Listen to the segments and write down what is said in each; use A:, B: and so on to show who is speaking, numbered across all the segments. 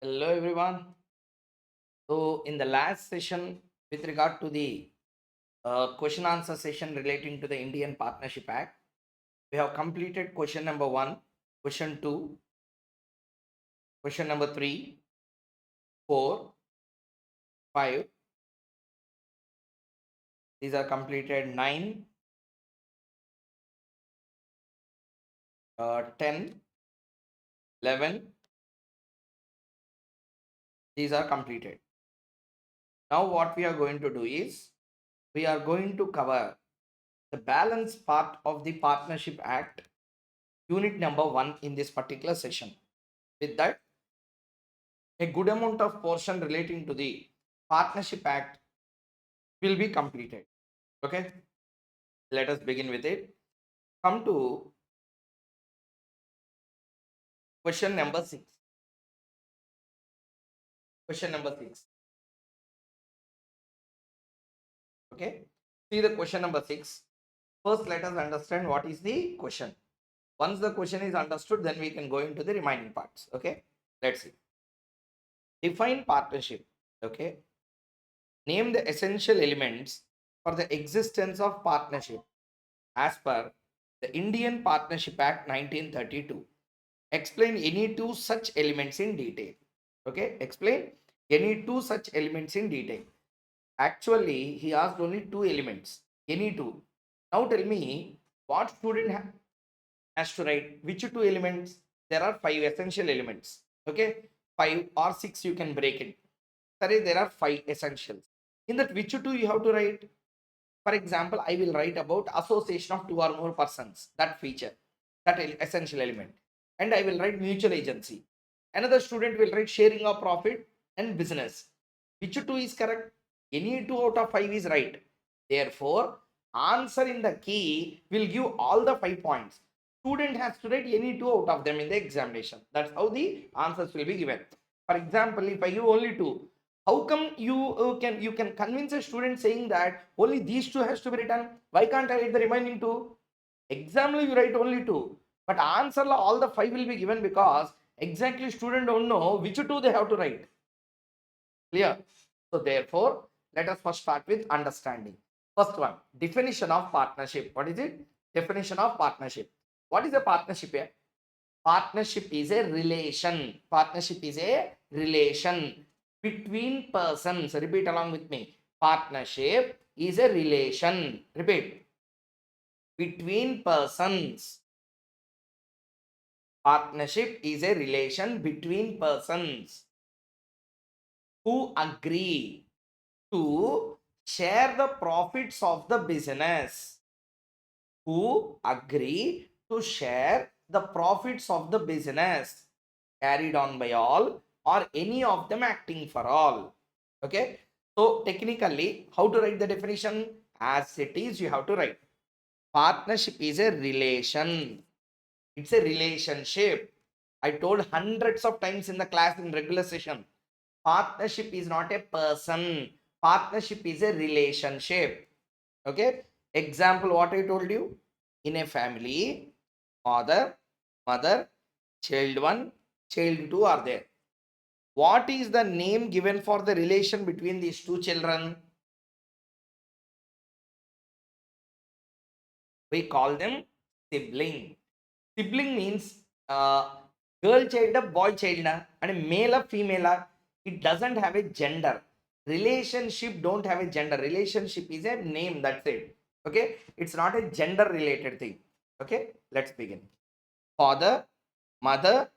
A: Hello everyone. So in the last session with regard to the question answer session relating to the Indian Partnership Act, we have completed question number 1, question 2, question number 3, 4, 5. These are completed 9, 10, 11. These are completed. Now what we are going to do is we are going to cover the balance part of the Partnership Act unit number 1 in this particular session. With that, a good amount of portion relating to the Partnership Act will be completed. Okay, let us begin with it. Come to question number 6. Question number 6. Okay, see the question number 6. First, let us understand what is the question. Once the question is understood, then we can go into the remaining parts. Okay, let's see. Define partnership. Okay, name the essential elements for the existence of partnership as per the Indian Partnership Act 1932. Explain any two such elements in detail. Okay, explain any two such elements in detail. Actually, he asked only two elements, any two. Now tell me what student has to write which two elements. There are five essential elements. Okay, five or six you can break it. Sorry, there are five essentials. In that, which two you have to write? For example, I will write about association of two or more persons, that feature, that essential element. And I will write mutual agency. Another student will write sharing of profit and business. Which two is correct? Any two out of five is right. Therefore, answer in the key will give all the 5 points. Student has to write any two out of them in the examination. That's how the answers will be given. For example, if I give only two, how come you can convince a student saying that only these two has to be written? Why can't I write the remaining two? Exam you write only two, but answer all the five will be given because exactly student don't know which two they have to write. Clear? So therefore, let us first start with understanding. First one, definition of partnership. What is it? Definition of partnership. What is a partnership here? Partnership is a relation. Partnership is a relation between persons. Repeat along with me. Partnership is a relation. Repeat. Between persons. Partnership is a relation between persons who agree to share the profits of the business. Who agree to share the profits of the business carried on by all or any of them acting for all. Okay, so technically how to write the definition? As it is, you have to write partnership is a relation. It's a relationship. I told hundreds of times in the class in regular session, partnership is not a person, partnership is a relationship. Okay, example what I told you, in a family, father, mother, child 1, child 2 are there. What is the name given for the relation between these two children? We call them sibling. Sibling means girl child, boy child, and a male, female. It doesn't have a gender. Relationship don't have a gender. Relationship is a name. That's it. Okay, it's not a gender related thing. Okay, let's begin. Father, mother,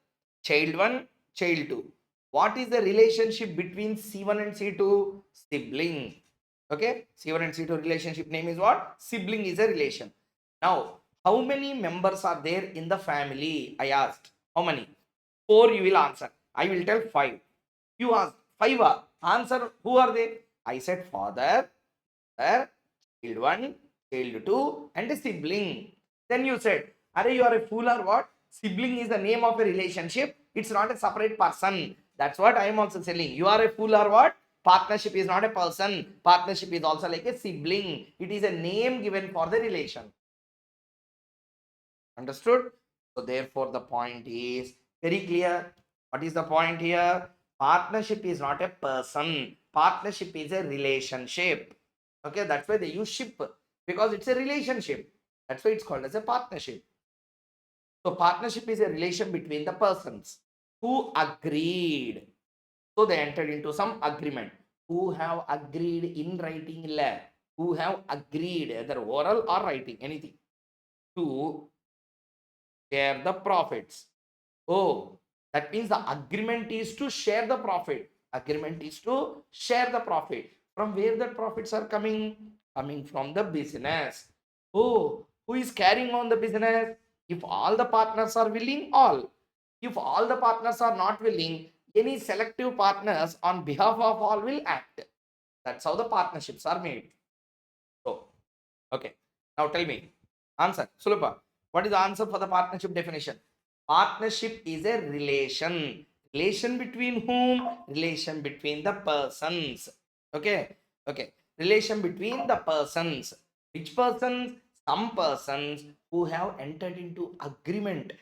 A: child 1, child 2. What is the relationship between C1 and C2? Sibling. Okay, C1 and C2 relationship name is what? Sibling is a relation. Now, how many members are there in the family? I asked. How many? 4 you will answer. I will tell 5. You ask 5. Answer, who are they? I said father, mother, child 1, child 2, and a sibling. Then you said, are you are a fool or what? Sibling is the name of a relationship. It's not a separate person. That's what I am also telling. You are a fool or what? Partnership is not a person. Partnership is also like a sibling. It is a name given for the relation. Understood? So therefore, the point is very clear. What is the point here? Partnership is not a person. Partnership is a relationship. Okay, that's why they use ship, because it's a relationship. That's why it's called as a partnership. So partnership is a relation between the persons who agreed. So they entered into some agreement. Who have agreed in writing, who have agreed either oral or writing, anything, to share the profits. Oh, that means the agreement is to share the profit. Agreement is to share the profit. From where the profits are coming? Coming from the business. Oh, who is carrying on the business? If all the partners are willing, all. If all the partners are not willing, any selective partners on behalf of all will act. That's how the partnerships are made. So, okay. Now tell me. Answer. Sulabha. What is the answer for the partnership definition? Partnership is a relation. Relation between whom? Relation between the persons. Okay. Okay. Relation between the persons. Which persons? Some persons who have entered into agreement.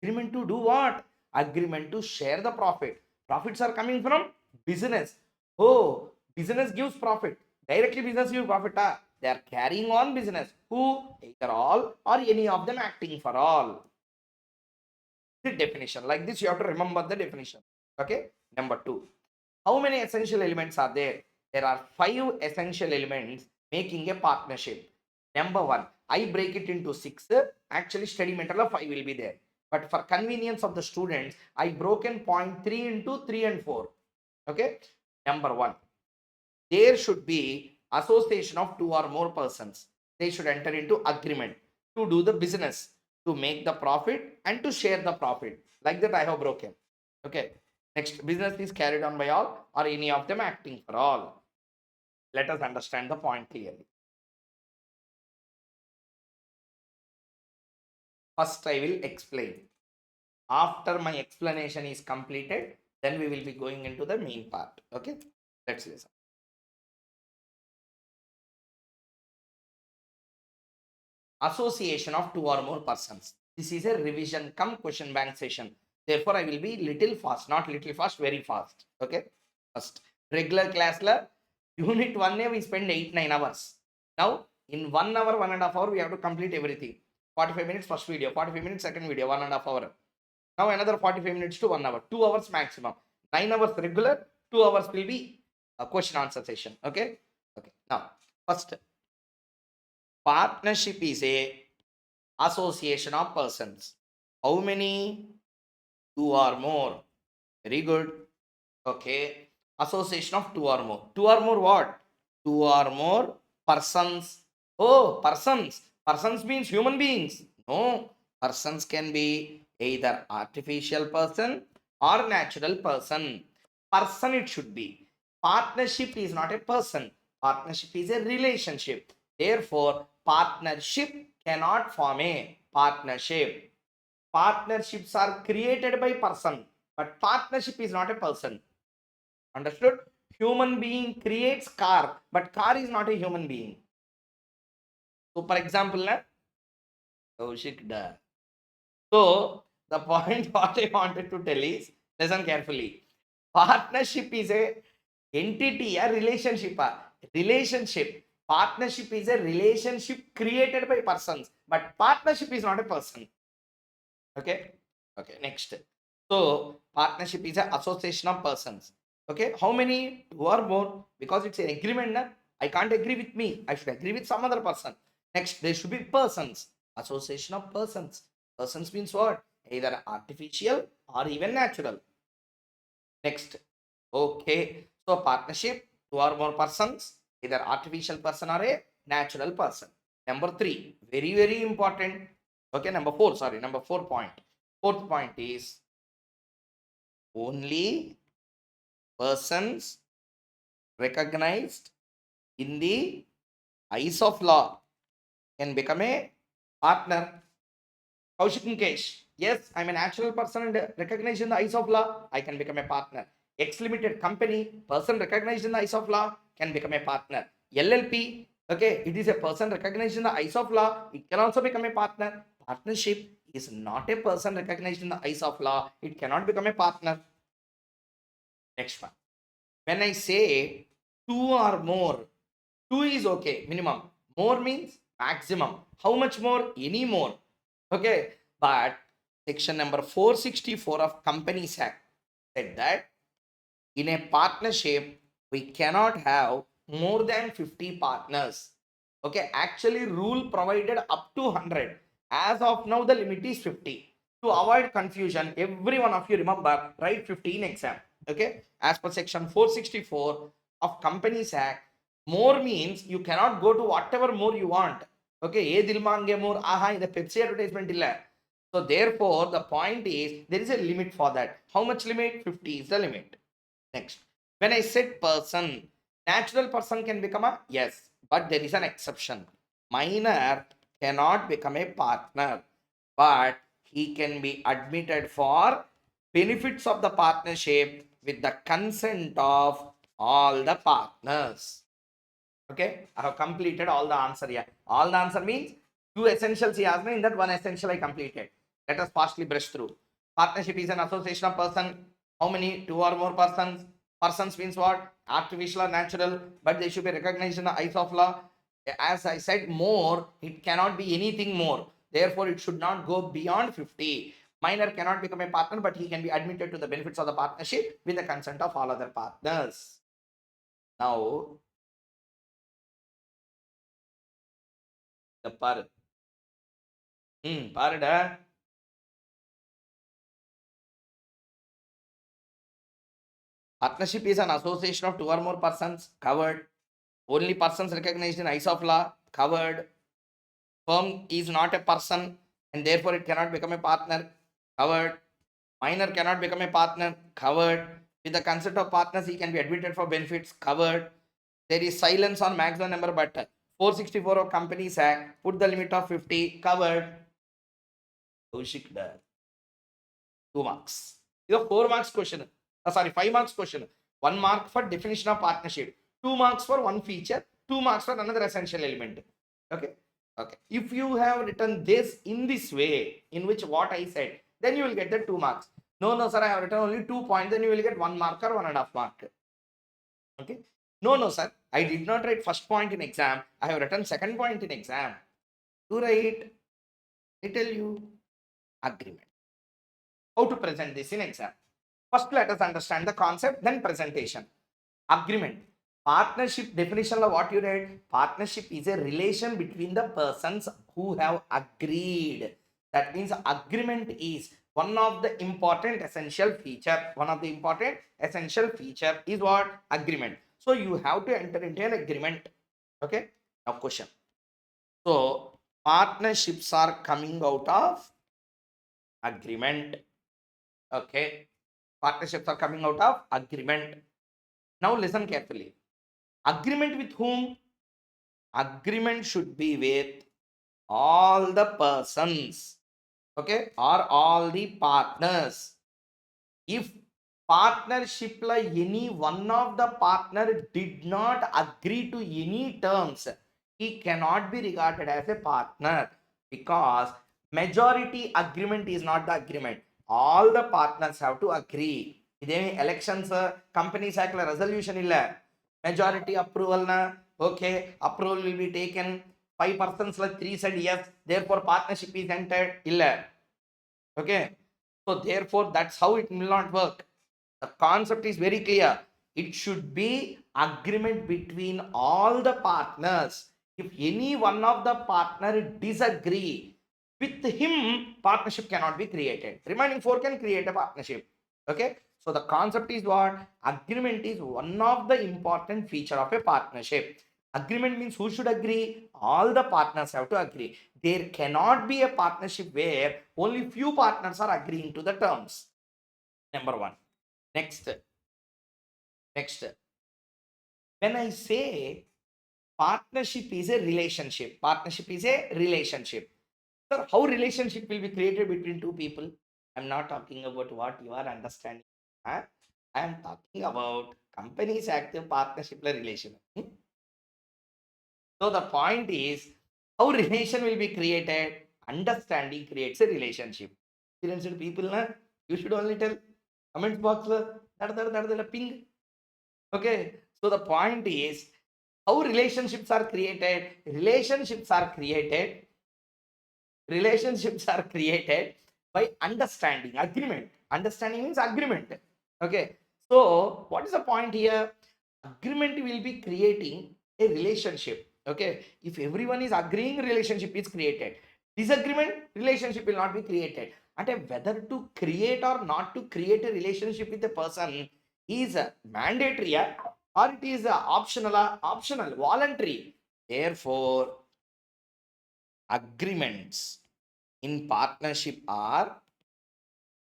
A: Agreement to do what? Agreement to share the profit. Profits are coming from business. Oh, business gives profit. Directly business gives profit. They are carrying on business. Who? Either all or any of them acting for all. The definition. Like this, you have to remember the definition. Okay. Number 2. How many essential elements are there? There are 5 essential elements making a partnership. Number 1, I break it into 6. Actually, study material of 5 will be there. But for convenience of the students, I broken point 3 into 3 and 4. Okay. Number 1, there should be association of 2 or more persons. They should enter into agreement to do the business, to make the profit and to share the profit. Like that I have broken. Okay. Next, business is carried on by all or any of them acting for all. Let us understand the point clearly. First, I will explain. After my explanation is completed, then we will be going into the main part. Okay. Let's listen. Association of 2 or more persons. This is a revision come question bank session. Therefore, I will be little fast, not little fast, very fast. Okay. First, regular class la unit 1 we spend 8-9 hours. Now, in 1 hour, 1.5 hour, we have to complete everything. 45 minutes first video, 45 minutes second video, 1.5 hour. Now another 45 minutes to 1 hour, 2 hours maximum. 9 hours regular, 2 hours will be a question answer session. Okay. Okay. Now, first, partnership is a association of persons. How many? 2 or more. Very good. Okay. Association of 2 or more. 2 or more what? 2 or more persons. Oh, persons. Persons means human beings. No. Persons can be either artificial person or natural person. Person it should be. Partnership is not a person. Partnership is a relationship. Therefore, partnership cannot form a partnership. Partnerships are created by person, but partnership is not a person. Understood? Human being creates car, but car is not a human being. So, for example, so the point what I wanted to tell is, listen carefully. Partnership is a entity, a relationship, relationship. Partnership is a relationship created by persons, but partnership is not a person. Okay. Okay. Next. So partnership is an association of persons. Okay. How many? 2 or more? Because it's an agreement. Na? I can't agree with me. I should agree with some other person. Next, there should be persons. Association of persons. Persons means what? Either artificial or even natural. Next. Okay. So partnership, 2 or more persons, either artificial person or a natural person. Number 3, very, very important. Okay, number 4, sorry, number 4 point. Fourth point is only persons recognized in the eyes of law can become a partner. Kaushik Mukesh, yes, I'm a natural person and recognized in the eyes of law, I can become a partner. X Limited company, person recognized in the eyes of law, can become a partner. LLP, okay, it is a person recognized in the eyes of law, it can also become a partner. Partnership is not a person recognized in the eyes of law, it cannot become a partner. Next one. When I say two or more, two is okay, minimum. More means maximum. How much more? Any more. Okay. But section number 464 of Companies Act said that in a partnership, we cannot have more than 50 partners. Okay. Actually, rule provided up to 100. As of now, the limit is 50. To avoid confusion, every one of you remember, write 15 exam. Okay. As per section 464 of Companies Act, more means you cannot go to whatever more you want. Okay. Ye dil mange more, aha, the Pepsi advertisement illa. So therefore, the point is there is a limit for that. How much limit? 50 is the limit. Next, when I said person, natural person can become a yes, but there is an exception. Minor cannot become a partner, but he can be admitted for benefits of the partnership with the consent of all the partners. Okay, I have completed all the answer here. All the answer means two essentials he asked me. In that one essential I completed. Let us fastly brush through. Partnership is an association of person. How many? Two or more persons. Persons means what? Artificial or natural, but they should be recognized in the eyes of law. As I said, more, it cannot be anything more. Therefore, it should not go beyond 50. Minor cannot become a partner, but he can be admitted to the benefits of the partnership with the consent of all other partners. Now, the part. பாருடா. Partnership is an association of two or more persons, covered. Only persons recognized in eyes of law, covered. Firm is not a person and therefore it cannot become a partner, covered. Minor cannot become a partner, covered. With the consent of partners, he can be admitted for benefits, covered. There is silence on maximum number, but 464 of Companies Act put the limit of 50, covered. Kaushik, 2 marks. This is a 4 marks question. Sorry, 5 marks question. 1 mark for definition of partnership. 2 marks for one feature. 2 marks for another essential element. Okay. Okay. If you have written this in this way, in which what I said, then you will get the 2 marks. No, sir, I have written only 2 points. Then you will get 1 mark or 1.5 mark. Okay. No, sir, I did not write first point in exam. I have written second point in exam. To write, I tell you, agreement. How to present this in exam? First, let us understand the concept, then presentation. Agreement. Partnership definition of what you read. Partnership is a relation between the persons who have agreed. That means agreement is one of the important essential feature. One of the important essential feature is what? Agreement. So you have to enter into an agreement. Okay. Now question. So partnerships are coming out of agreement. Okay. Partnerships are coming out of agreement. Now listen carefully. Agreement with whom? Agreement should be with all the persons. Okay. Or all the partners. If partnership like any one of the partner did not agree to any terms, he cannot be regarded as a partner, because majority agreement is not the agreement. All the partners have to agree. Idhe elections Companies Act resolution illa. Majority approval na, okay, approval will be taken. 5 persons like 3 said yes, therefore partnership is entered illa. Okay. So therefore, that's how it will not work. The concept is very clear. It should be agreement between all the partners. If any one of the partner disagree with him, partnership cannot be created. Remaining 4 can create a partnership. Okay. So the concept is what? Agreement is one of the important feature of a partnership. Agreement means who should agree? All the partners have to agree. There cannot be a partnership where only few partners are agreeing to the terms. Number 1. Next. When I say partnership is a relationship, Sir, how relationship will be created between two people? I'm not talking about what you are understanding. Huh? I am talking about Companies Act partnership relation. So the point is, how relation will be created? Understanding creates a relationship. Experienced people, you should only tell comment box. Ping. Okay. So the point is how relationships are created. Relationships are created by understanding, agreement. Understanding means agreement. Okay. So what is the point here? Agreement will be creating a relationship. Okay. If everyone is agreeing, relationship is created. Disagreement, relationship will not be created. And whether to create or not to create a relationship with a person is mandatory or it is optional, voluntary. Therefore, agreements in partnership are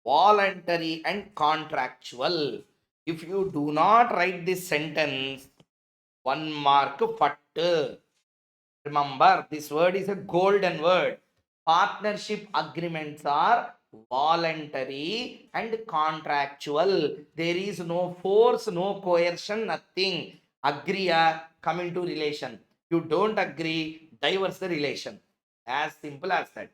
A: voluntary and contractual. If you do not write this sentence, 1 mark fattu. Remember, this word is a golden word. Partnership agreements are voluntary and contractual. There is no force, no coercion, nothing. Agree, come into relation. You don't agree, divorce the relation. As simple as that.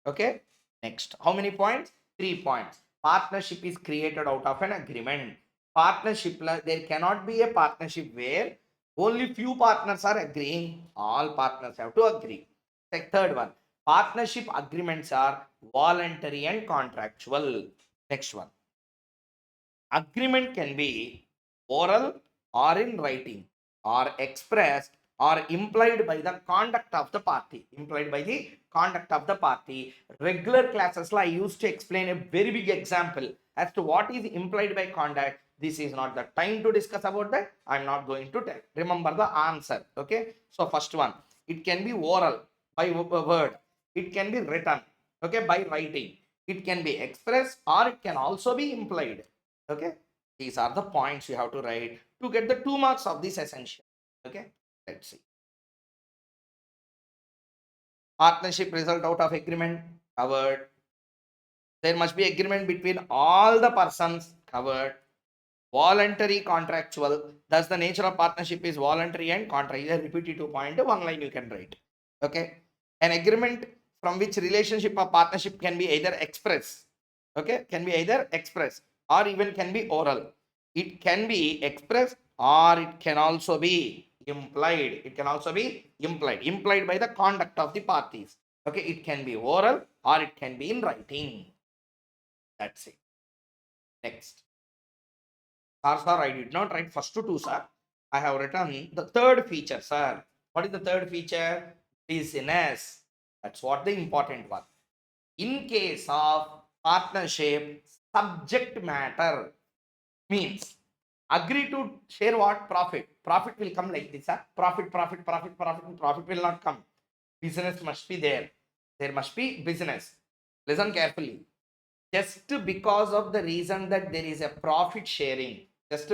A: Okay. Next, how many points? 3 points. Partnership is created out of an agreement. Partnership, there cannot be a partnership where only few partners are agreeing. All partners have to agree. The third one, partnership agreements are voluntary and contractual. Next one, agreement can be oral or in writing or expressed or implied by the conduct of the party. Implied by the conduct of the party. Regular classes, I used to explain a very big example as to what is implied by conduct. This is not the time to discuss about that. I'm not going to tell. Remember the answer. Okay. So first one, it can be oral by word. It can be written. Okay, by writing. It can be expressed or it can also be implied. Okay, these are the points you have to write to get the 2 marks of this essential. Okay, let's see. Partnership result out of agreement covered. There must be agreement between all the persons covered. Voluntary contractual. Thus, the nature of partnership is voluntary and contractual. Repeat it 2 point. One line you can write. Okay, an agreement from which relationship or partnership can be either express. Okay, can be either express or even can be oral. It can be expressed or it can also be implied. It can also be implied by the conduct of the parties. Okay, it can be oral or it can be in writing. That's it. Next. Sir, I did not write first two, sir. I have written the third feature, sir. What is the third feature? Business. That's what the important one. In case of partnership, subject matter means agree to share what? Profit. Profit will come like this, sir. Profit will not come. Business must be there. There must be business. Listen carefully. Just because of the reason that there is a profit sharing, does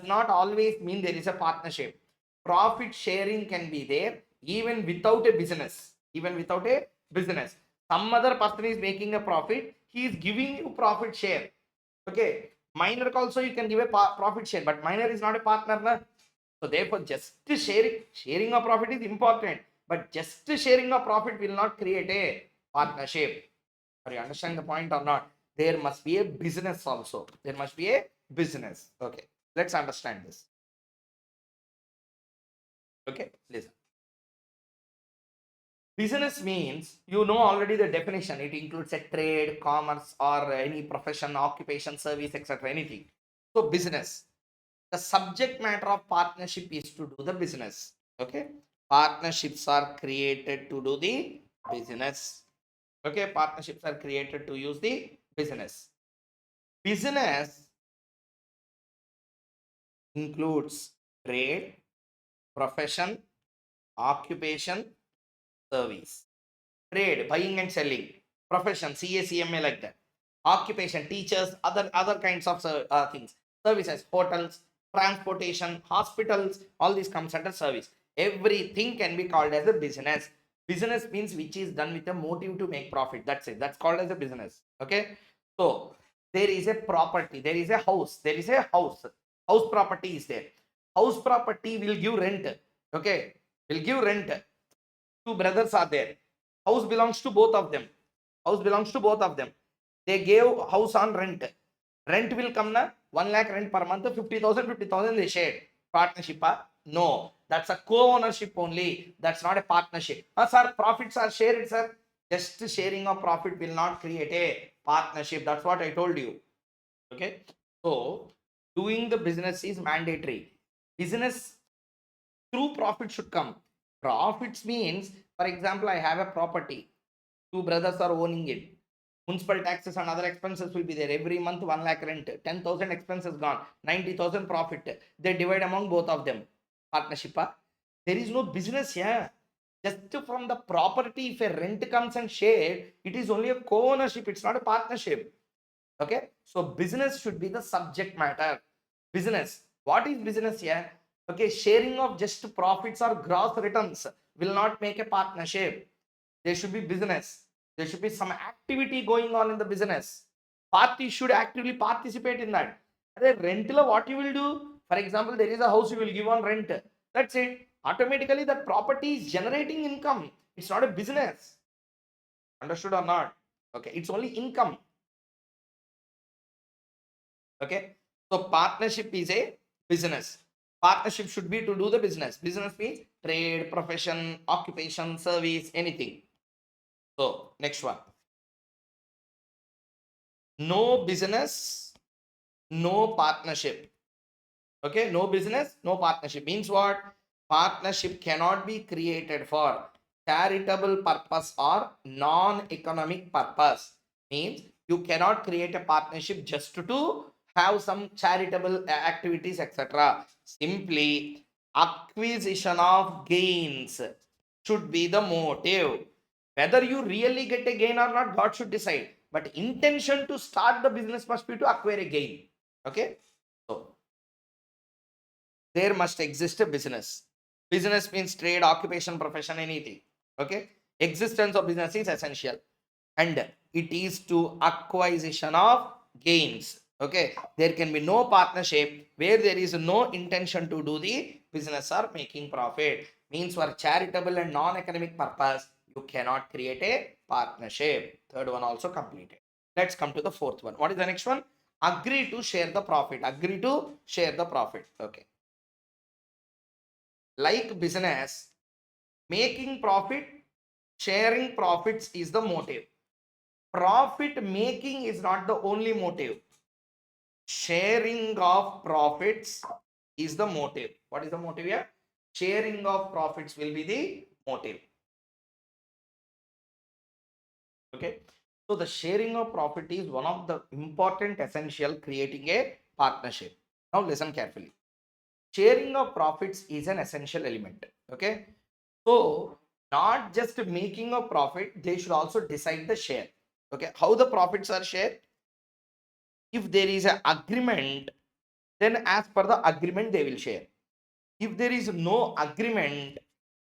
A: not always mean there is a partnership. Profit sharing can be there even without a business. Some other person is making a profit, he is giving you profit share. Okay, minor also you can give a profit share, but minor is not a partner, na? So therefore, just sharing of profit is important, but just sharing of profit will not create a partnership. Are you understand the point or not? There must be a business also. There must be a business. Okay, let's understand this. Okay, listen. Business means, you know already the definition. It includes a trade, commerce, or any profession, occupation, service, etc. Anything. So business. The subject matter of partnership is to do the business. Okay, partnerships are created to do the business. Okay, partnerships are created to use the business. Business includes trade, profession, occupation, service. Trade, buying and selling. Profession, CA, like that. Occupation, teachers, other kinds of things. Services, hotels, transportation, hospitals, all this comes under service. Everything can be called as a business. Business means which is done with a motive to make profit. That's it. That's called as a business. Okay. So there is a property, there is a house, house property is there. House property will give rent. Okay, will give rent. Two brothers are there. House belongs to both of them. They gave house on rent. Rent will come na 1 lakh rent per month, 50,000 they shared. Partnership? No, that's a co-ownership only. That's not a partnership. Sir, profits are shared, sir. Just sharing of profit will not create a partnership. That's what I told you. Okay. So doing the business is mandatory. Business through profit should come. Profits means, for example, I have a property. Two brothers are owning it. Municipal taxes and other expenses will be there. Every month, 1 lakh rent, 10,000 expenses gone, 90,000 profit. They divide among both of them. Partnership. There is no business here. Just from the property, if a rent comes and shared, it is only a co-ownership. It's not a partnership. Okay. So business should be the subject matter. Business. What is business here? Okay. Sharing of just profits or gross returns will not make a partnership. There should be business. There should be some activity going on in the business. Parties should actively participate in that. Rental, what you will do? For example, there is a house you will give on rent. That's it. Automatically, that property is generating income. It's not a business. Understood or not? Okay. It's only income. Okay. So partnership is a business. Partnership should be to do the business. Business means trade, profession, occupation, service, anything. So next one. No business, no partnership. Okay. No business, no partnership means what? Partnership cannot be created for charitable purpose or non-economic purpose. Means you cannot create a partnership just to have some charitable activities, etc. Simply acquisition of gains should be the motive. Whether you really get a gain or not, God should decide. But intention to start the business must be to acquire a gain. Okay. So there must exist a business. Business means trade, occupation, profession, anything. Okay. Existence of business is essential. And it is to acquisition of gains. Okay. There can be no partnership where there is no intention to do the business or making profit. Means for charitable and non-economic purpose, you cannot create a partnership. Third one also completed. Let's come to the fourth one. What is the next one? Agree to share the profit. Agree to share the profit. Okay. Like business, making profit, sharing profits is the motive. Profit making is not the only motive. Sharing of profits is the motive. What is the motive here? Sharing of profits will be the motive. Okay. So the sharing of profit is one of the important essential creating a partnership. Now listen carefully. Sharing of profits is an essential element. Okay. So not just making a profit, they should also decide the share. Okay. How the profits are shared? If there is an agreement, then as per the agreement, they will share. If there is no agreement,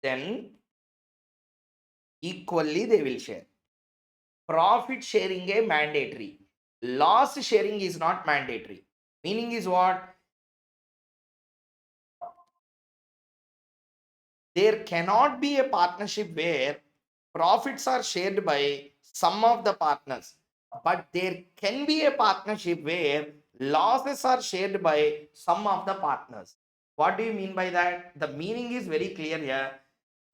A: then equally they will share. Profit sharing is mandatory. Loss sharing is not mandatory. Meaning is what? There cannot be a partnership where profits are shared by some of the partners, but there can be a partnership where losses are shared by some of the partners. What do you mean by that? The meaning is very clear here.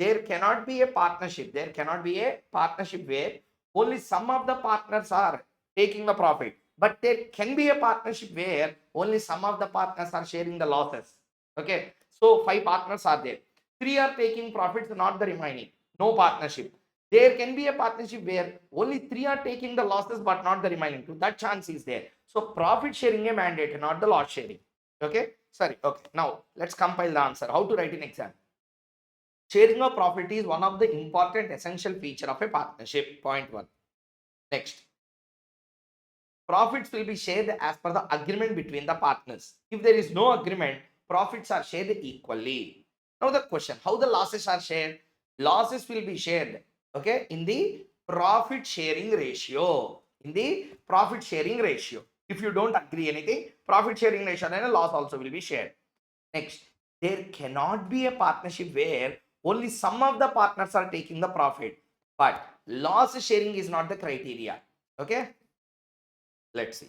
A: There cannot be a partnership. There cannot be a partnership where only some of the partners are taking the profit, but there can be a partnership where only some of the partners are sharing the losses. Okay, so 5 partners are there. 3 are taking profits, not the remaining. No partnership. There can be a partnership where only 3 are taking the losses, but not the remaining 2. That chance is there. So profit sharing a mandate, not the loss sharing. Okay, sorry. Okay, now let's compile the answer. How to write in exam? Sharing of profit is one of the important essential feature of a partnership. Point 1. Next, profits will be shared as per the agreement between the partners. If there is no agreement, profits are shared equally. Now the question, how the losses are shared? Losses will be shared, okay, in the profit sharing ratio. In the profit sharing ratio. If you don't agree anything, profit sharing ratio and a loss also will be shared. Next, there cannot be a partnership where only some of the partners are taking the profit, but loss sharing is not the criteria. Okay. Let's see.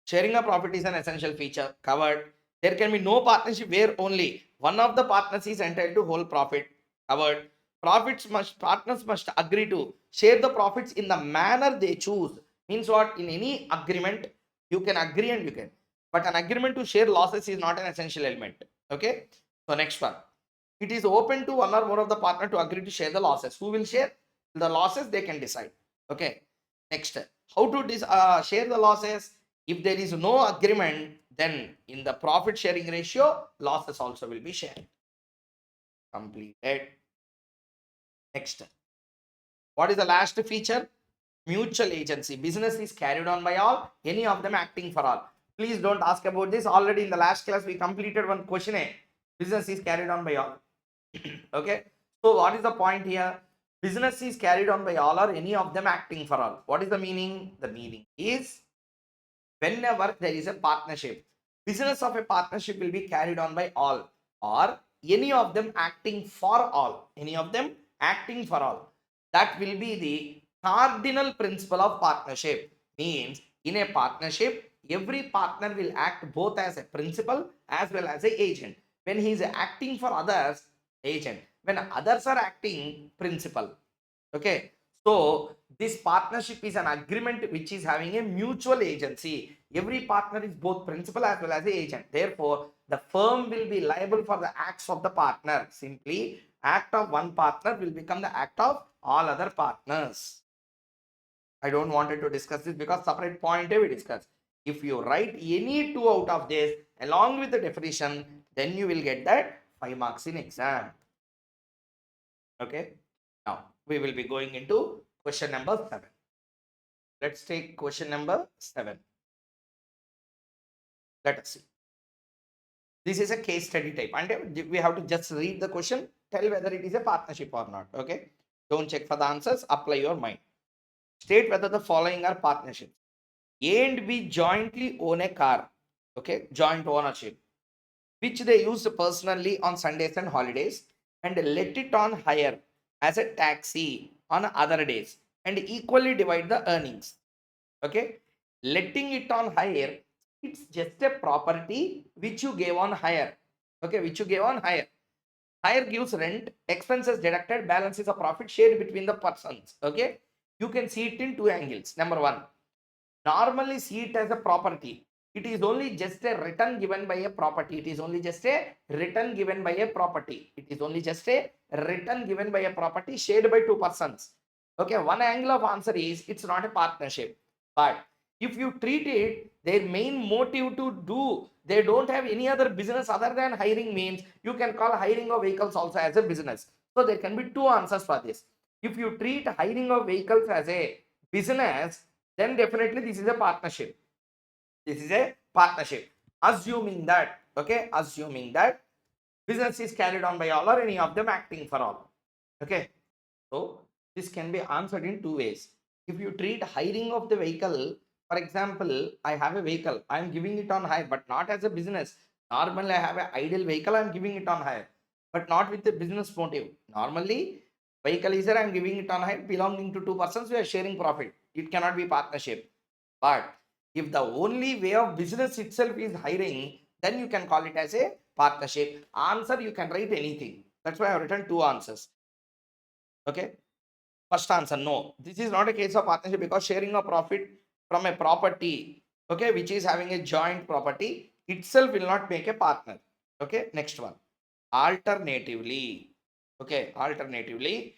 A: Sharing a profit is an essential feature. Covered. There can be no partnership where only one of the partners is entitled to whole profit. Covered. Partners must agree to share the profits in the manner they choose. Means what? In any agreement, you can agree and you can. But an agreement to share losses is not an essential element. Okay. So next one. It is open to one or more of the partner to agree to share the losses. Who will share the losses? They can decide. Okay. Next. How to share the losses? If there is no agreement, then in the profit sharing ratio, losses also will be shared. Completed. Next. What is the last feature? Mutual agency. Business is carried on by all, any of them acting for all. Please don't ask about this. Already in the last class, we completed one question A. Business is carried on by all. Okay. So what is the point here? Business is carried on by all or any of them acting for all. What is the meaning? The meaning is whenever there is a partnership, business of a partnership will be carried on by all or any of them acting for all. Any of them acting for all. That will be the cardinal principle of partnership. Means in a partnership, every partner will act both as a principal as well as a agent. When he is acting for others, agent. When others are acting, principal. Okay. So this partnership is an agreement which is having a mutual agency. Every partner is both principal as well as the agent. Therefore, the firm will be liable for the acts of the partner. Simply, act of one partner will become the act of all other partners. I don't wanted to discuss this because separate point we discuss. If you write any two out of this along with the definition, then you will get that 5 marks in exam. Okay. Now, we will be going into question number 7. Let's take question number 7. Let us see. This is a case study type. And we have to just read the question, tell whether it is a partnership or not. Okay. Don't check for the answers. Apply your mind. State whether the following are partnerships. A and B jointly own a car. Okay. Joint ownership, which they use personally on Sundays and holidays and let it on hire as a taxi on other days and equally divide the earnings. Okay. Letting it on hire, it's just a property which you gave on hire. Okay. Which you gave on hire. Hire gives rent, expenses deducted, balance is a profit shared between the persons. Okay. You can see it in two angles. Number one, normally see it as a property. It is only just a return given by a property. It is only just a return given by a property. It is only just a return given by a property shared by two persons. Okay, one angle of answer is it's not a partnership. But if you treat it, their main motive to do, they don't have any other business other than hiring means you can call hiring of vehicles also as a business. So there can be two answers for this. If you treat hiring of vehicles as a business, then definitely this is a partnership. This is a partnership. Assuming that, okay, assuming that business is carried on by all or any of them acting for all. Okay. So this can be answered in two ways. If you treat hiring of the vehicle, for example, I have a vehicle, I am giving it on hire, but not as a business. Normally, I have an idle vehicle, I am giving it on hire, but not with the business motive. Normally, vehicle is there, I am giving it on hire, belonging to two persons, we are sharing profit. It cannot be partnership. But if the only way of business itself is hiring, then you can call it as a partnership. Answer, you can write anything. That's why I have written two answers. Okay. First answer, no. This is not a case of partnership because sharing a profit from a property, okay, which is having a joint property itself will not make a partner. Okay. Next one. Alternatively, okay, alternatively,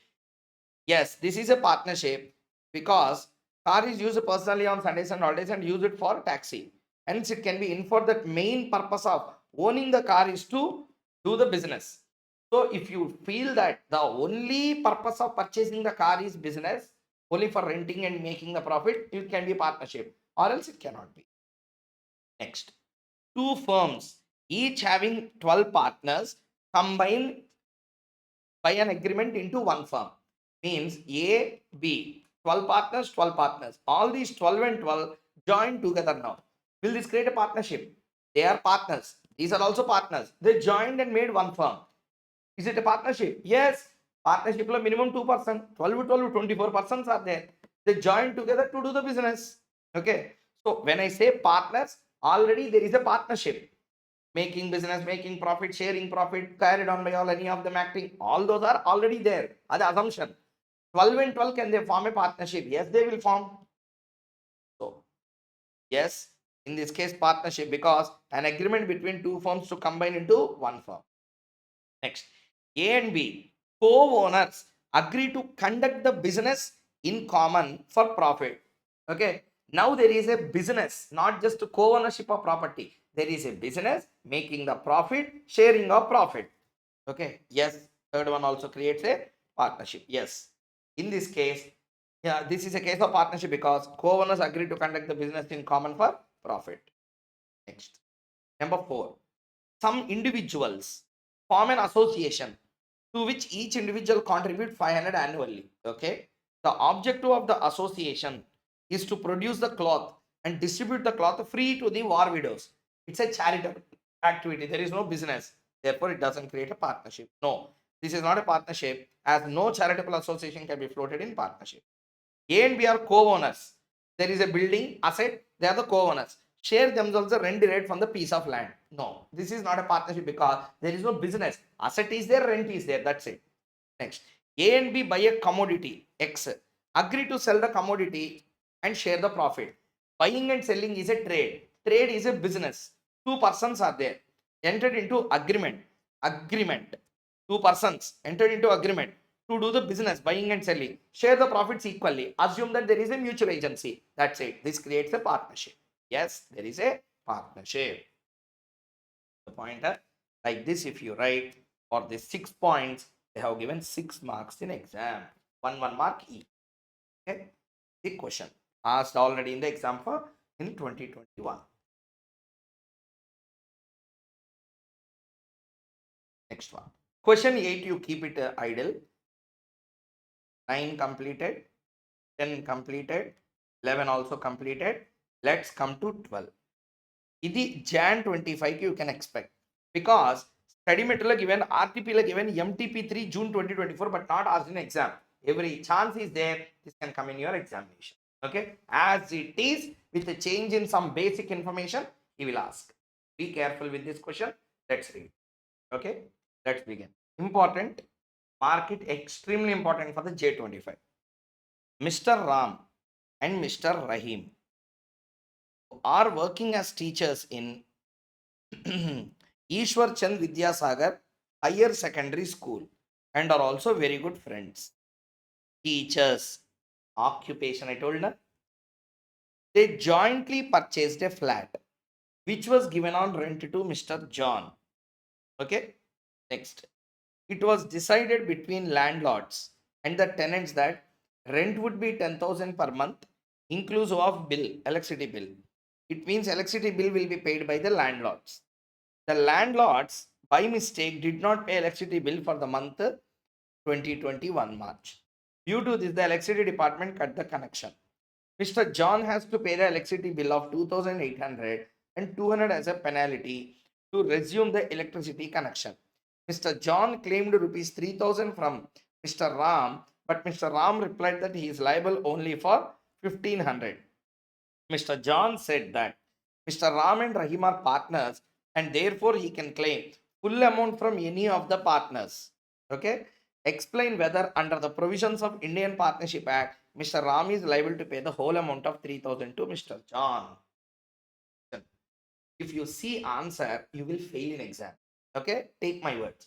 A: yes, this is a partnership because car is used personally on Sundays and holidays and use it for taxi. Hence, it can be inferred that main purpose of owning the car is to do the business. So, if you feel that the only purpose of purchasing the car is business, only for renting and making the profit, it can be partnership, or else it cannot be. Next, two firms, each having 12 partners, combine by an agreement into one firm. Means A, B, 12 partners, 12 partners. All these 12 and 12 join together now. Will this create a partnership? They are partners. These are also partners. They joined and made one firm. Is it a partnership? Yes. Partnership minimum 2%. 12 to 12, 24 persons are there. They join together to do the business. Okay. So when I say partners, already there is a partnership. Making business, making profit, sharing profit, carried on by all, any of them acting, all those are already there. That's the assumption. 12 and 12, can they form a partnership? Yes, they will form. So, yes, in this case, partnership, because an agreement between two firms to combine into one firm. Next, A and B, co-owners agree to conduct the business in common for profit. Okay. Now there is a business, not just co-ownership of property. There is a business making the profit, sharing of profit. Okay. Yes. Third one also creates a partnership. Yes. In this case, yeah, this is a case of partnership because co-owners agree to conduct the business in common for profit. Next. Number 4. Some individuals form an association to which each individual contribute 500 annually. Okay. The objective of the association is to produce the cloth and distribute the cloth free to the war widows. It's a charitable activity. There is no business. Therefore, it doesn't create a partnership. No, this is not a partnership, as no charitable association can be floated in partnership. A and B are co-owners. There is a building asset, they are the co-owners. Share themselves the rent rate from the piece of land. No, this is not a partnership because there is no business. Asset is there, rent is there. That's it. Next, A and B buy a commodity X, agree to sell the commodity and share the profit. Buying and selling is a trade. Trade is a business. Two persons are there. Entered into agreement. Agreement. Two persons entered into agreement to do the business, buying and selling. Share the profits equally. Assume that there is a mutual agency. That's it. This creates a partnership. Yes, there is a partnership. The pointer like this, if you write for the 6 points, they have given 6 marks in exam. 1 mark each. Okay. The question asked already in the exam for in 2021. Next one. Question 8, you keep it idle. 9 completed. 10 completed. 11 also completed. Let's come to 12. ఇది Jan 25 you can expect because study material given, RTP given, MTP3 June 2024, but not asked in exam. Every chance is there, this can come in your examination. Okay, as it is with a change in some basic information, he will ask. Be careful with this question. Let's read. Okay, let's begin. Important, mark it extremely important for the J25. Mr. Ram and Mr. Rahim are working as teachers in Ishwar Chand Vidyasagar Higher Secondary School and are also very good friends. Teachers, occupation, I told you. They jointly purchased a flat which was given on rent to Mr. John. Okay, next. It was decided between landlords and the tenants that rent would be 10,000 per month, inclusive of bill, electricity bill. It means electricity bill will be paid by the landlords. The landlords, by mistake, did not pay electricity bill for the month 2021 March. Due to this, the electricity department cut the connection. Mr. John has to pay the electricity bill of 2,800 and 200 as a penalty to resume the electricity connection. Mr. John claimed rupees 3,000 from Mr. Ram, but Mr. Ram replied that he is liable only for 1,500. Mr. John said that Mr. Ram and Rahim are partners and therefore he can claim full amount from any of the partners. Okay. Explain whether under the provisions of Indian Partnership Act, Mr. Ram is liable to pay the whole amount of 3,000 to Mr. John. If you see answer, you will fail in exam. Okay. Take my words.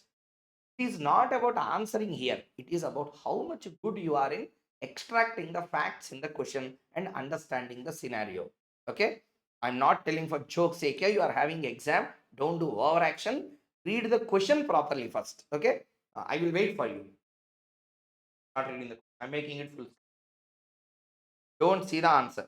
A: It is not about answering here. It is about how much good you are in extracting the facts in the question and understanding the scenario. Okay. I'm not telling for joke's sake here. You are having exam. Don't do overaction. Read the question properly first. Okay. I will wait for you. Not reading the. I'm making it full. Don't see the answer.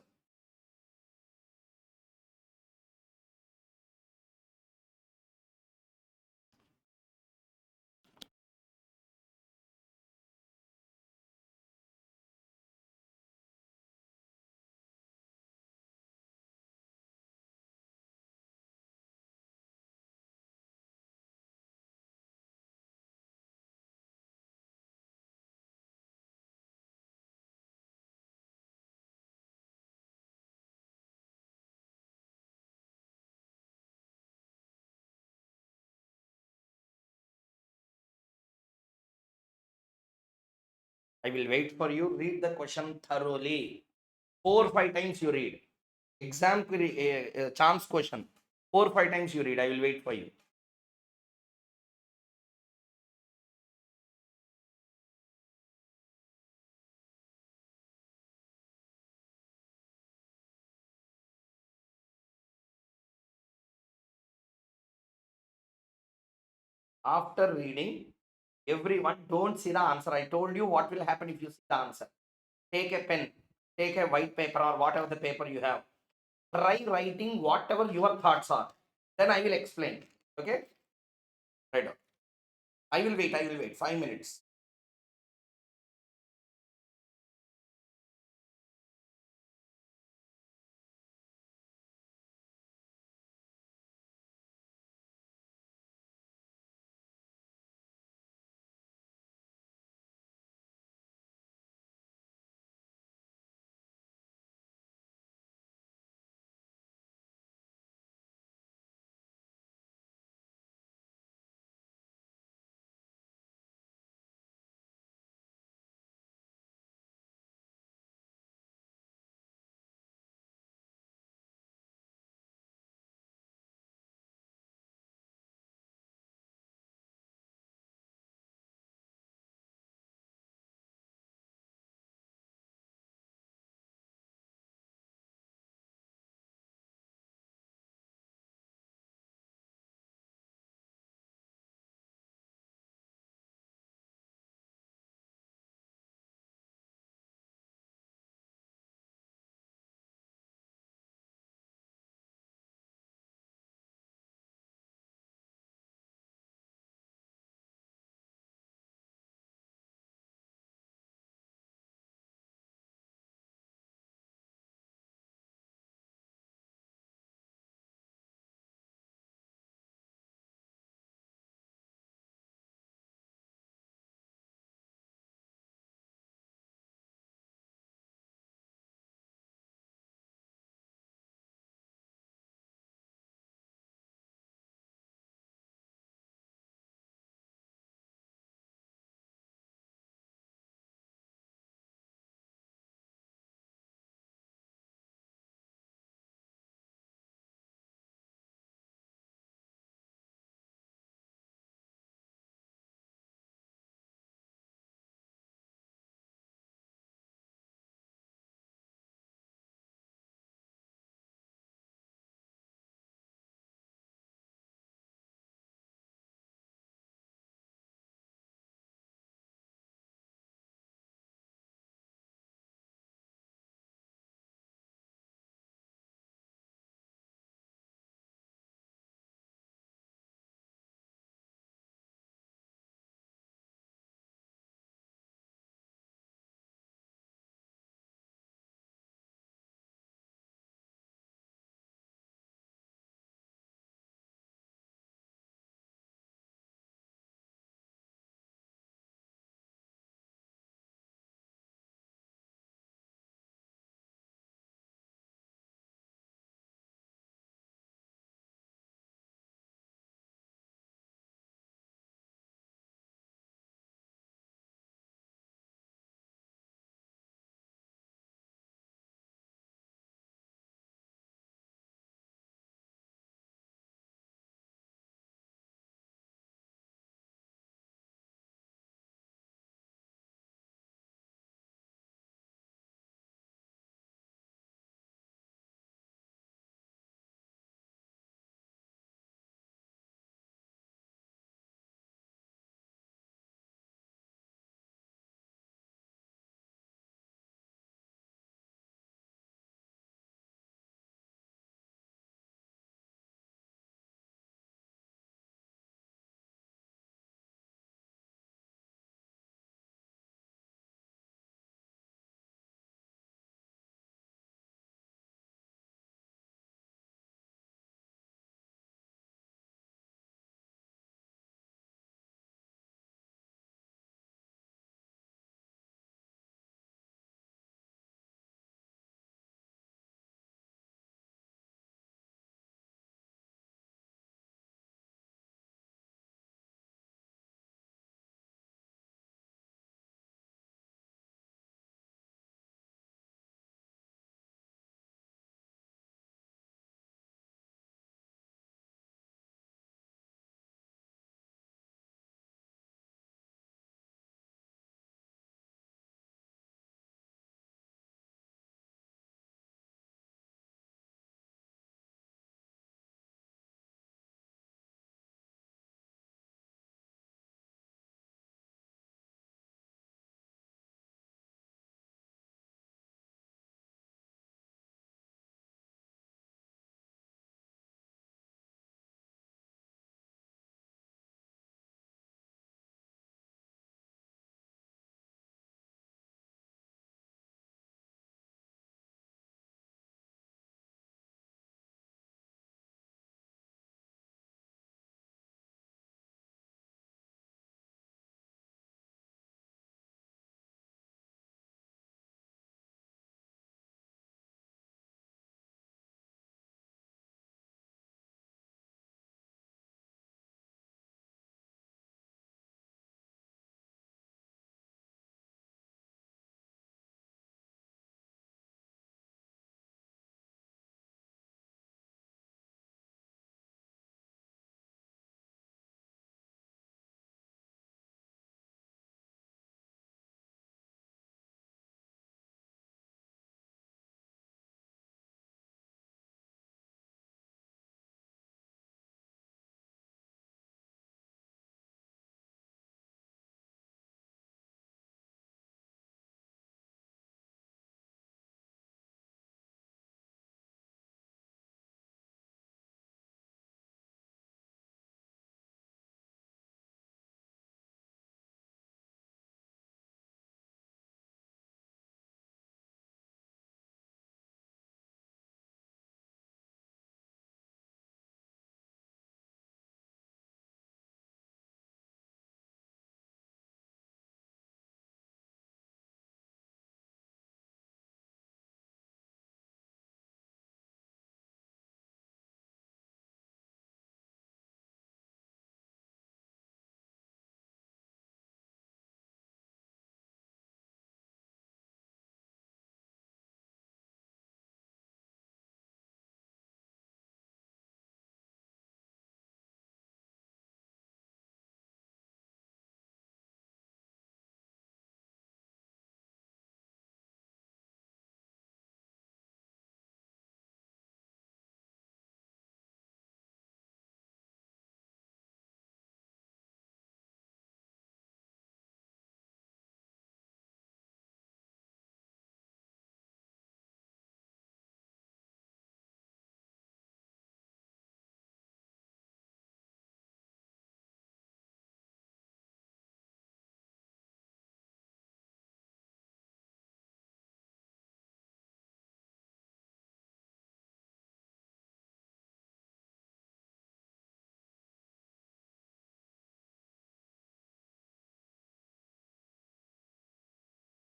A: I will wait for you. Read the question thoroughly. 4 or 5 times you read. Exam query, chance question. 4 or 5 times you read. I will wait for you. After reading, everyone don't see the answer. I told you what will happen if you see the answer. Take a pen, take a white paper or whatever the paper you have. Try writing whatever your thoughts are. Then I will explain. Okay? Right. I will wait. I will wait. 5 minutes.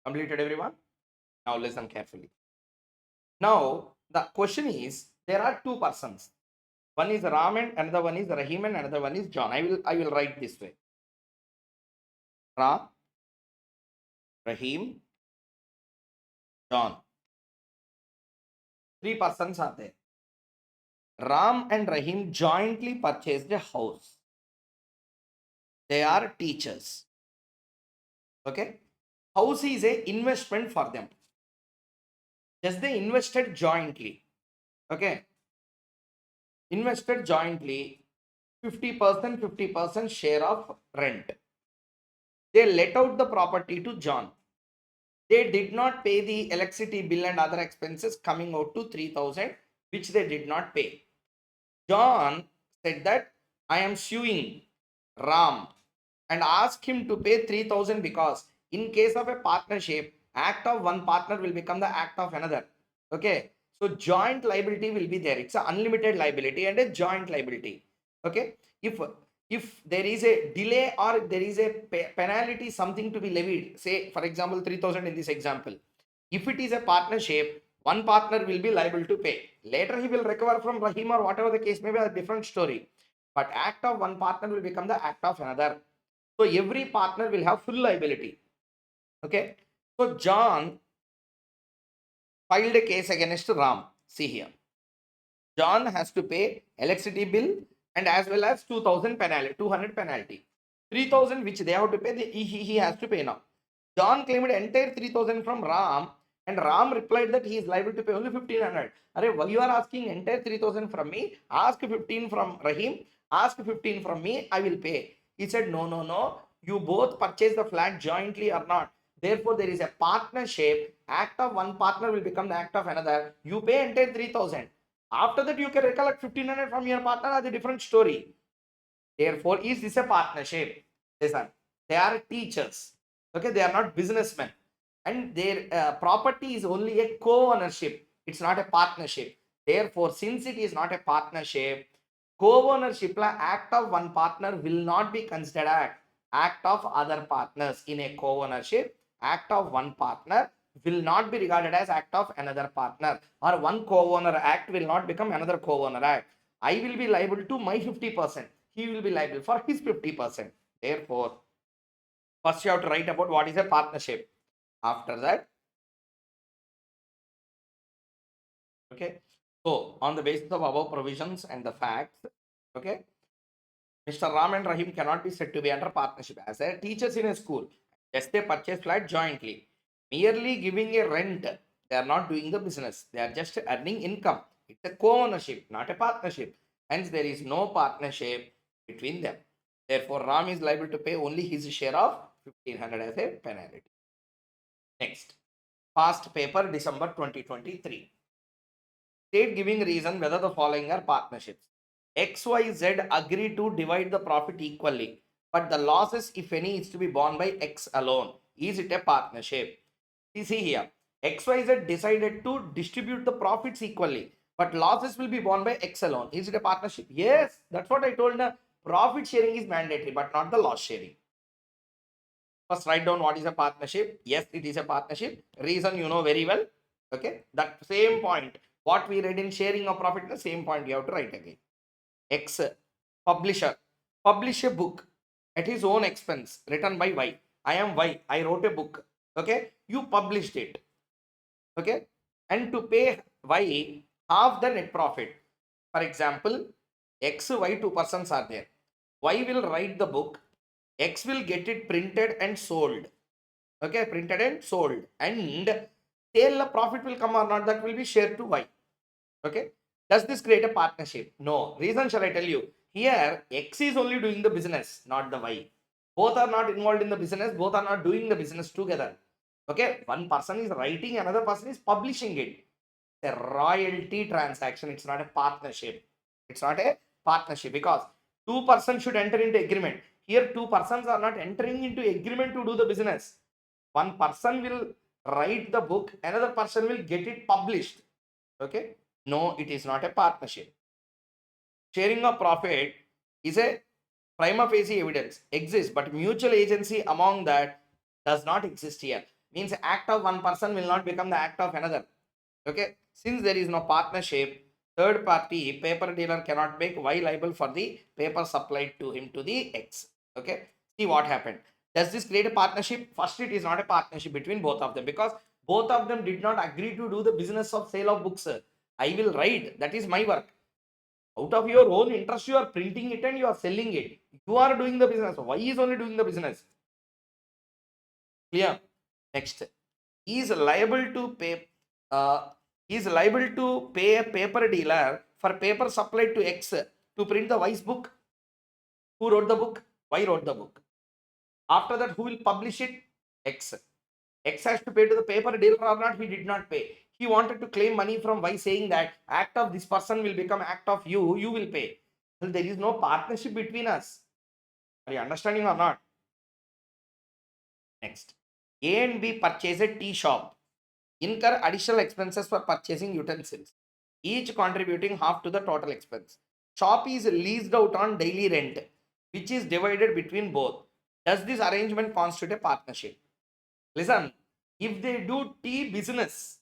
A: Completed, everyone? Now listen carefully. Now the question is, there are two persons. One is Ram and another one is Rahim and another one is John. I will write this way. Ram, Rahim, John. Three persons are there. Ram and Rahim jointly purchased a house. They are teachers. Okay. House is a investment for them. Just they invested jointly. Okay. Invested jointly 50%, 50% share of rent. They let out the property to John. They did not pay the electricity bill and other expenses coming out to 3,000, which they did not pay. John said that I am suing Ram and ask him to pay 3,000 because in case of a partnership, act of one partner will become the act of another. Okay. So joint liability will be there. It's an unlimited liability and a joint liability. Okay. If there is a delay or there is a penalty, something to be levied, say for example 3,000 in this example. If it is a partnership, one partner will be liable to pay. Later he will recover from Rahim or whatever the case may be, a different story. But act of one partner will become the act of another. So every partner will have full liability. Okay. So John filed a case against Ram. See here. John has to pay electricity bill and as well as 2,000 penalty, 200 penalty. 3,000 which they have to pay, he has to pay now. John claimed entire 3,000 from Ram and Ram replied that he is liable to pay only 1,500. Arey, why you are asking entire 3,000 from me? Ask 15 from Rahim. Ask 15 from me. I will pay. He said, no. You both purchase the flat jointly or not. Therefore, there is a partnership. Act of one partner will become the act of another. You pay entire 3,000. After that, you can recollect 1,500 from your partner. That's a different story. Therefore, is this a partnership? Listen, they are teachers. Okay, they are not businessmen. And their property is only a co-ownership. It's not a partnership. Therefore, since it is not a partnership, co-ownership act of one partner will not be considered act of other partners. In a co-ownership, act of one partner will not be regarded as act of another partner, or one co-owner act will not become another co-owner act. I will be liable to my 50%. He will be liable for his 50%. Therefore, first you have to write about what is a partnership. After that, okay. So on the basis of above provisions and the facts, okay, Mr. Ram and Rahim cannot be said to be under partnership as a teachers in a school. Yes, they purchase flat jointly. Merely giving a rent, they are not doing the business. They are just earning income. It's a co-ownership, not a partnership. Hence, there is no partnership between them. Therefore, Ram is liable to pay only his share of 1,500 as a penalty. Next, past paper December 2023. State giving reason whether the following are partnerships. XYZ agree to divide the profit equally, but the losses, if any, is to be borne by X alone. Is it a partnership? See here, XYZ decided to distribute the profits equally, but losses will be borne by X alone. Is it a partnership? Yes, that's what I told. Now, profit sharing is mandatory, but not the loss sharing. First, write down what is a partnership. Yes, it is a partnership. Reason you know very well. Okay, that same point. What we read in sharing of profit, the same point you have to write again. X publisher publish a book at his own expense written by Y. I am Y. I wrote a book. Okay, you published it. Okay, and to pay Y half the net profit. For example, X, Y, two persons are there. Y will write the book. X will get it printed and sold. Okay, printed and sold. And sale profit will come or not, that will be shared to Y. Okay. Does this create a partnership? No. Reason shall I tell you? Here, X is only doing the business, not the Y. Both are not involved in the business. Both are not doing the business together. Okay. One person is writing, another person is publishing it. It's a royalty transaction. It's not a partnership. It's not a partnership because two persons should enter into agreement. Here, two persons are not entering into agreement to do the business. One person will write the book, another person will get it published. Okay. No, it is not a partnership. Sharing of profit is a prima facie evidence, exists, but mutual agency among that does not exist here. means act of one person will not become the act of another. Okay, since there is no partnership, third party paper dealer cannot make Y liable for the paper supplied to him to the X. Okay, see what happened. Does this create a partnership? First, it is not a partnership between both of them because both of them did not agree to do the business of sale of books. I will write, that is my work. Out of your own interest, you are printing it and you are selling it. You are doing the business. Y is only doing the business. Clear? Next, he is liable to pay. He is liable to pay a paper dealer for paper supplied to X to print the Y's book. Who wrote the book? Y wrote the book. After that, who will publish it? X. X has to pay to the paper dealer or not? He did not pay. He wanted to claim money from Y, saying that act of this person will become act of you. You will pay. Well, there is no partnership between us. Are you understanding or not? Next, A and B purchase a tea shop. Incur additional expenses for purchasing utensils, each contributing half to the total expense. Shop is leased out on daily rent, which is divided between both. Does this arrangement constitute a partnership? Listen, if they do tea business,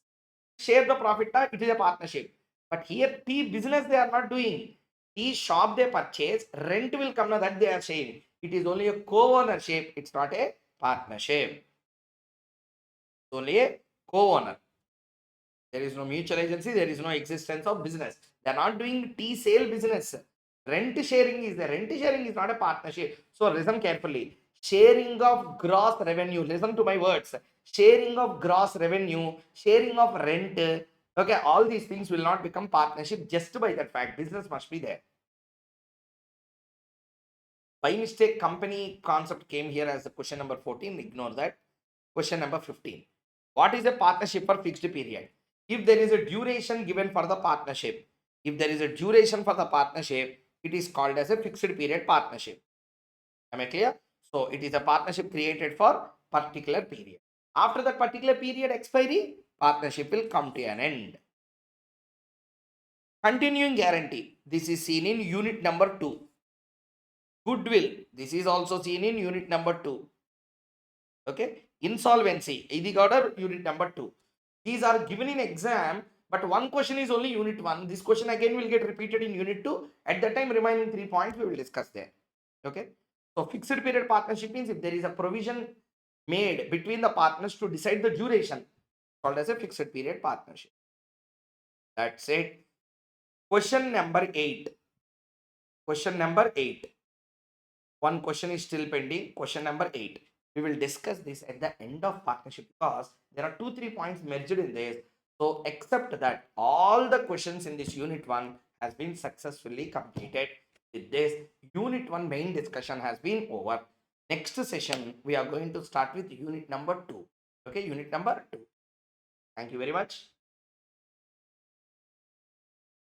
A: share the profit, it is a partnership. But here, tea business they are not doing. Tea shop they purchase, rent will come now that they are sharing. It is only a co-ownership, it's not a partnership. It's only a co-owner. There is no mutual agency, there is no existence of business. They are not doing tea sale business. Rent sharing is there. Rent sharing is not a partnership. So listen carefully. Sharing of gross revenue. Listen to my words. Sharing of gross revenue, sharing of rent. Okay, all these things will not become partnership just by that fact. Business must be there. By mistake, company concept came here as the question number 14. Ignore that. Question number 15. What is a partnership for fixed period? If there is a duration given for the partnership, if there is a duration for the partnership, it is called as a fixed period partnership. Am I clear? So it is a partnership created for particular period. After that particular period expiry, partnership will come to an end. Continuing guarantee. This is seen in unit number 2. Goodwill. This is also seen in unit number 2. Okay. Insolvency. This order unit number 2. These are given in exam, but one question is only unit 1. This question again will get repeated in unit 2. At that time, remaining 3 points we will discuss there. Okay. So fixed period partnership means if there is a provision made between the partners to decide the duration, called as a fixed period partnership. That's it. Question number 8. Question number 8. One question is still pending. Question number 8. We will discuss this at the end of partnership because there are 2-3 points merged in this. So accept that all the questions in this unit 1 has been successfully completed. With this, unit 1 main discussion has been over. Next session, we are going to start with unit number 2. Okay, unit number 2. Thank you very much.